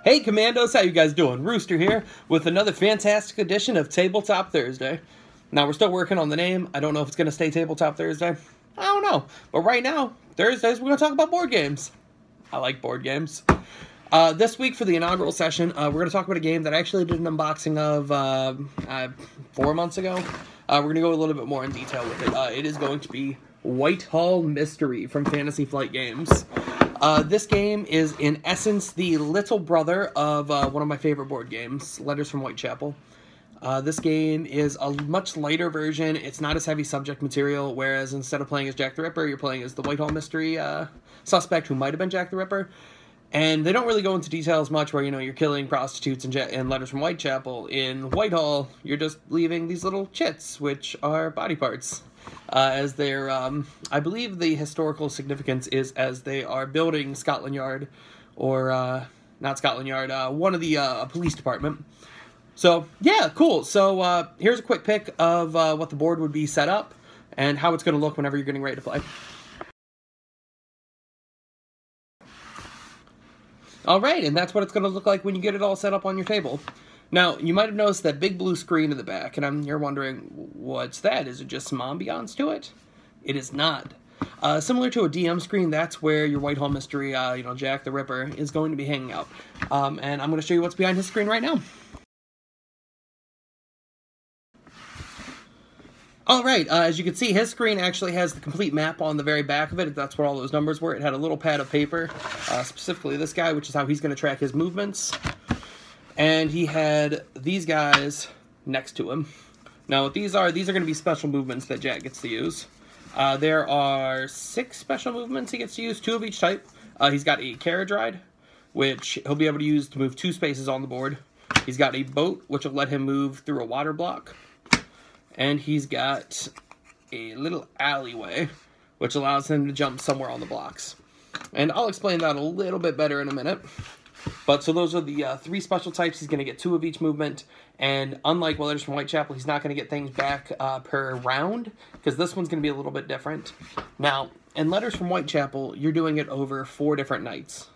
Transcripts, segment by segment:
Hey Commandos, how you guys doing? Rooster here with another fantastic edition of Tabletop Thursday. Now we're still working on the name. I don't know if it's going to stay Tabletop Thursday. I don't know. But right now, Thursdays, we're going to talk about board games. I like board games. This week for the inaugural session, we're going to talk about a game that I actually did an unboxing of 4 months ago. We're going to go a little bit more in detail with it. It is going to be Whitehall Mystery from Fantasy Flight Games. This game is, in essence, the little brother of one of my favorite board games, Letters from Whitechapel. This game is a much lighter version. It's not as heavy subject material, whereas instead of playing as Jack the Ripper, you're playing as the Whitehall Mystery suspect who might have been Jack the Ripper. And they don't really go into details much where, you know, you're killing prostitutes and Letters from Whitechapel. In Whitehall, you're just leaving these little chits, which are body parts. As they're, I believe the historical significance is as they are building Scotland Yard, or, not Scotland Yard, one of the, police department. So, yeah, cool. So, here's a quick pic of, what the board would be set up, and how it's going to look whenever you're getting ready to play. Alright, and that's what it's going to look like when you get it all set up on your table. Now, you might have noticed that big blue screen in the back, and you're wondering, what's that? Is it just some ambiance to it? It is not. Similar to a DM screen, that's where your Whitehall Mystery, you know, Jack the Ripper, is going to be hanging out. And I'm going to show you what's behind his screen right now. Alright, as you can see, his screen actually has the complete map on the very back of it. That's where all those numbers were. It had a little pad of paper, specifically this guy, which is how he's going to track his movements. And he had these guys next to him. Now, what these are going to be special movements that Jack gets to use. There are 6 special movements he gets to use, 2 of each type. He's got a carriage ride, which he'll be able to use to move 2 spaces on the board. He's got a boat, which will let him move through a water block. And he's got a little alleyway, which allows him to jump somewhere on the blocks. And I'll explain that a little bit better in a minute. But so those are the 3 special types. He's going to get 2 of each movement. And unlike Letters from Whitechapel, he's not going to get things back per round, because this one's going to be a little bit different. Now, in Letters from Whitechapel, you're doing it over 4 different nights.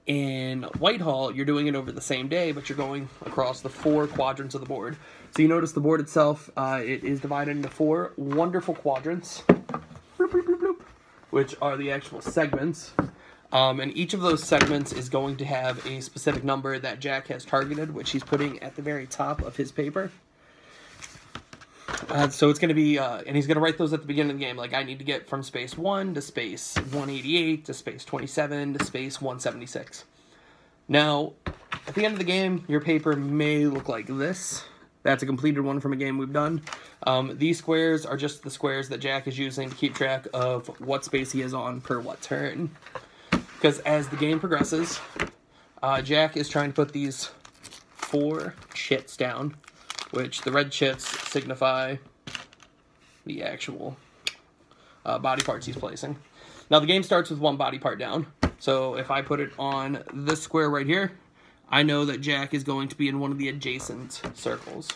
In Whitehall, you're doing it over the same day, but you're going across the 4 quadrants of the board. So you notice the board itself, it is divided into 4 wonderful quadrants, bloop, bloop, bloop, bloop, which are the actual segments. And each of those segments is going to have a specific number that Jack has targeted, which he's putting at the very top of his paper. So it's going to be, and he's going to write those at the beginning of the game, like I need to get from space 1 to space 188 to space 27 to space 176. Now, at the end of the game, your paper may look like this. That's a completed one from a game we've done. These squares are just the squares that Jack is using to keep track of what space he is on per what turn. Because as the game progresses, Jack is trying to put these 4 chits down, which the red chits signify the actual body parts he's placing. Now the game starts with 1 body part down, so if I put it on this square right here, I know that Jack is going to be in one of the adjacent circles.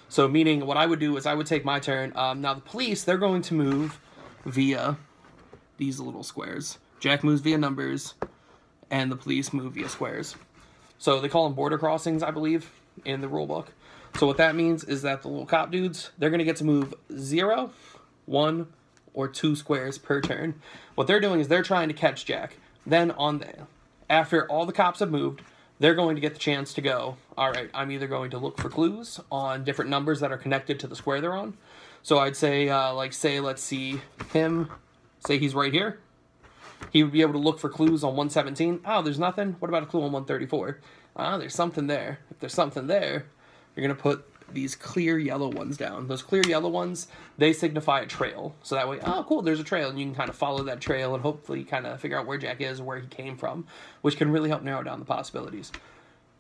So meaning what I would do is I would take my turn. Now the police, they're going to move via these little squares. Jack moves via numbers, and the police move via squares. So they call them border crossings, I believe, in the rule book. So what that means is that the little cop dudes, they're going to get to move 0, 1, or 2 squares per turn. What they're doing is they're trying to catch Jack. Then after all the cops have moved, they're going to get the chance to go, all right, I'm either going to look for clues on different numbers that are connected to the square they're on. So I'd say, let's see him, say he's right here. He would be able to look for clues on 117. Oh, there's nothing? What about a clue on 134? Ah, there's something there. If there's something there, you're going to put these clear yellow ones down. Those clear yellow ones, they signify a trail. So that way, oh, cool, there's a trail, and you can kind of follow that trail and hopefully kind of figure out where Jack is or where he came from, which can really help narrow down the possibilities.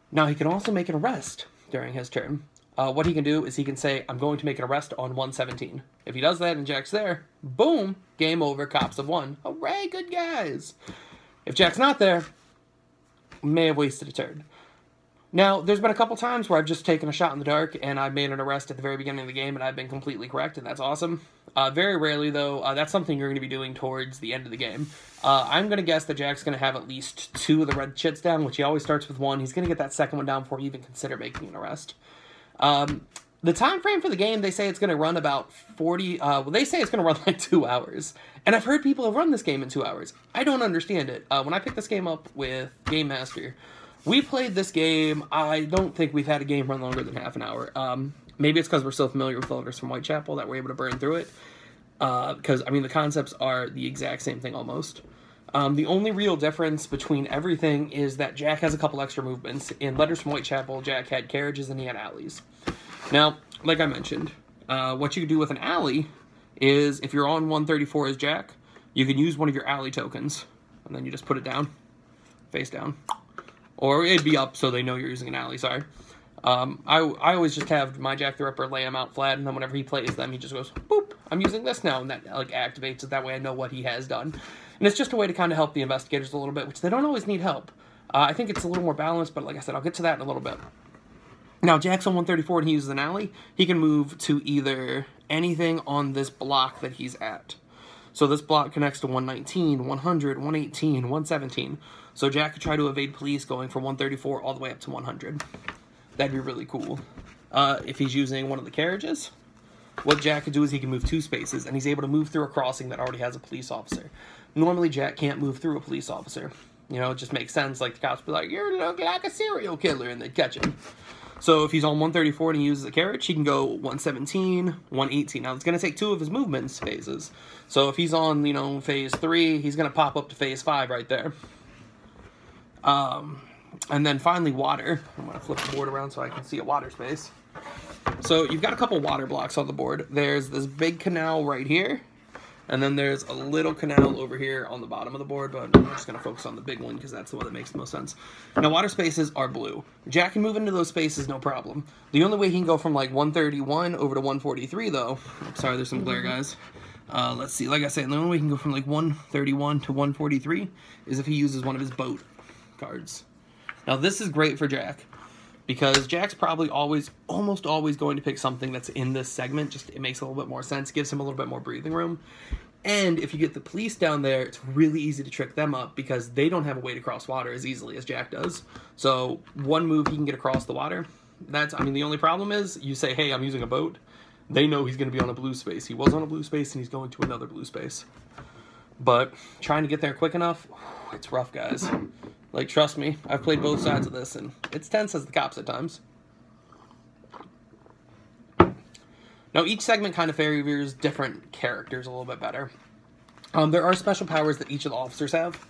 Now, he can also make an arrest during his turn. What he can do is he can say, I'm going to make an arrest on 117. If he does that and Jack's there, boom, game over, cops have won. Hooray, good guys. If Jack's not there, may have wasted a turn. Now, there's been a couple times where I've just taken a shot in the dark and I've made an arrest at the very beginning of the game and I've been completely correct, and that's awesome. Very rarely, though, that's something you're going to be doing towards the end of the game. I'm going to guess that Jack's going to have at least 2 of the red chits down, which he always starts with 1. He's going to get that second one down before he even consider making an arrest. The time frame for the game, they say it's going to run about 40... well, they say it's going to run like 2 hours. And I've heard people have run this game in 2 hours. I don't understand it. When I picked this game up with Game Master... We played this game, I don't think we've had a game run longer than half an hour. Maybe it's because we're so familiar with Letters from Whitechapel that we're able to burn through it. Because, I mean, the concepts are the exact same thing almost. The only real difference between everything is that Jack has a couple extra movements. In Letters from Whitechapel, Jack had carriages and he had alleys. Now, like I mentioned, what you do with an alley is, if you're on 134 as Jack, you can use one of your alley tokens. And then you just put it down, face down. Or it'd be up so they know you're using an alley, sorry. I always just have my Jack the Ripper lay him out flat, and then whenever he plays them, he just goes, boop, I'm using this now, and that like activates it. That way I know what he has done. And it's just a way to kind of help the investigators a little bit, which they don't always need help. I think it's a little more balanced, but like I said, I'll get to that in a little bit. Now, Jack's on 134 and he uses an alley. He can move to either anything on this block that he's at. So this block connects to 119, 100, 118, 117. So Jack could try to evade police going from 134 all the way up to 100. That'd be really cool. If he's using one of the carriages, what Jack could do is he can move 2 spaces, and he's able to move through a crossing that already has a police officer. Normally, Jack can't move through a police officer. You know, it just makes sense. Like, the cops be like, you look like a serial killer, and they'd catch him. So if he's on 134 and he uses a carriage, he can go 117, 118. Now, it's going to take 2 of his movements phases. So if he's on, you know, phase 3, he's going to pop up to phase 5 right there. And then finally, water. I'm going to flip the board around so I can see a water space. So you've got a couple water blocks on the board. There's this big canal right here. And then there's a little canal over here on the bottom of the board, but I'm just going to focus on the big one because that's the one that makes the most sense. Now, water spaces are blue. Jack can move into those spaces, no problem. The only way he can go from, like, 131 over to 143, though... Sorry, there's some glare, guys. Let's see. Like I said, the only way he can go from, like, 131 to 143 is if he uses one of his boat cards. Now, this is great for Jack, because Jack's probably almost always going to pick something that's in this segment. Just, it makes a little bit more sense, gives him a little bit more breathing room. And if you get the police down there, it's really easy to trick them up because they don't have a way to cross water as easily as Jack does. So one move he can get across the water. I mean, the only problem is you say, hey, I'm using a boat. They know he's going to be on a blue space. He was on a blue space and he's going to another blue space. But trying to get there quick enough, it's rough, guys. Like, trust me, I've played both sides of this, and it's tense as the cops at times. Now, each segment kind of favors different characters a little bit better. There are special powers that each of the officers have.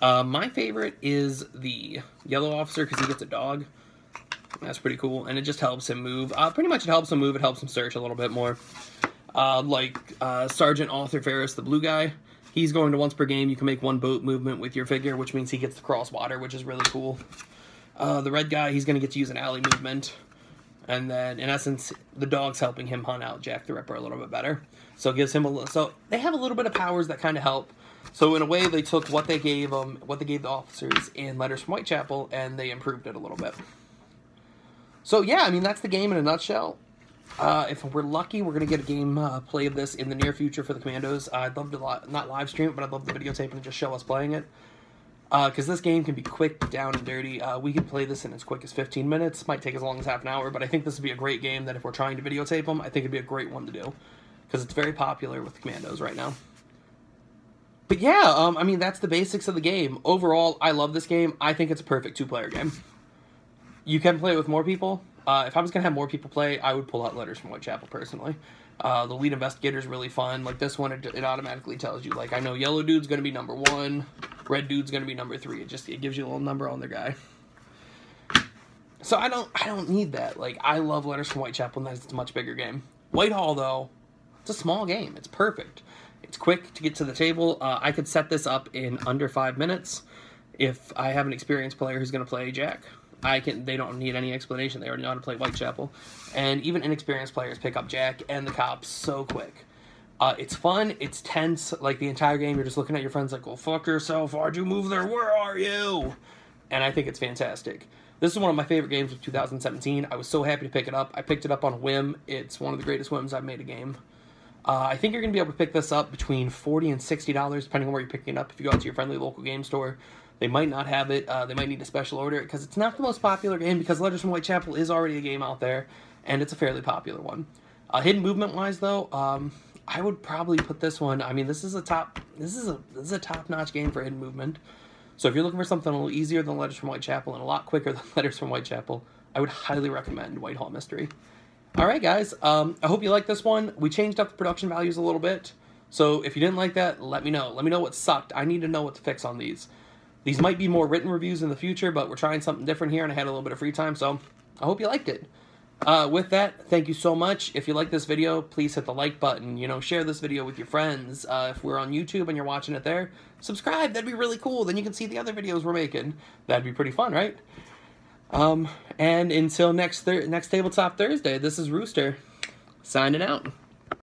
My favorite is the yellow officer, because he gets a dog. That's pretty cool, and it just helps him move. Pretty much it helps him move, it helps him search a little bit more. Sergeant Arthur Ferris, the blue guy. He's going to once per game, you can make 1 boat movement with your figure, which means he gets to cross water, which is really cool. The red guy, he's going to get to use an alley movement. And then, in essence, the dog's helping him hunt out Jack the Ripper a little bit better. So it gives him a little... So they have a little bit of powers that kind of help. So in a way, they took what they gave the officers in Letters from Whitechapel, and they improved it a little bit. So yeah, I mean, that's the game in a nutshell. If we're lucky, we're going to get a game play of this in the near future for the Commandos. I'd love to not live stream it, but I'd love to videotape and just show us playing it. Because this game can be quick, down, and dirty. We could play this in as quick as 15 minutes. Might take as long as half an hour, but I think this would be a great game that if we're trying to videotape them, I think it'd be a great one to do. Because it's very popular with the Commandos right now. But yeah, I mean, that's the basics of the game. Overall, I love this game. I think it's a perfect 2-player game. You can play it with more people. If I was going to have more people play, I would pull out Letters from Whitechapel, personally. The lead investigator is really fun. Like, this one, it automatically tells you, like, I know yellow dude's going to be number 1, red dude's going to be number 3. It gives you a little number on their guy. So I don't need that. Like, I love Letters from Whitechapel, and it's a much bigger game. Whitehall, though, it's a small game. It's perfect. It's quick to get to the table. I could set this up in under 5 minutes if I have an experienced player who's going to play Jack. They don't need any explanation. They already know how to play Whitechapel. And even inexperienced players pick up Jack and the cops so quick. It's fun. It's tense. Like, the entire game, you're just looking at your friends like, well, fuck yourself. Why'd you move there? Where are you? And I think it's fantastic. This is one of my favorite games of 2017. I was so happy to pick it up. I picked it up on a whim. It's one of the greatest whims I've made a game. I think you're going to be able to pick this up between $40 and $60, depending on where you're picking it up. If you go out to your friendly local game store, they might not have it. They might need to special order it, because it's not the most popular game, because Letters from Whitechapel is already a game out there, and it's a fairly popular one. Hidden movement-wise, though, I would probably put this one. I mean, this is a top-notch game for hidden movement. So if you're looking for something a little easier than Letters from Whitechapel and a lot quicker than Letters from Whitechapel, I would highly recommend Whitehall Mystery. All right, guys. I hope you like this one. We changed up the production values a little bit. So if you didn't like that, let me know. Let me know what sucked. I need to know what to fix on these. These might be more written reviews in the future, but we're trying something different here, and I had a little bit of free time, so I hope you liked it. With that, thank you so much. If you like this video, please hit the like button. You know, share this video with your friends. If we're on YouTube and you're watching it there, subscribe. That'd be really cool. Then you can see the other videos we're making. That'd be pretty fun, right? And until next Tabletop Thursday, this is Rooster, signing out.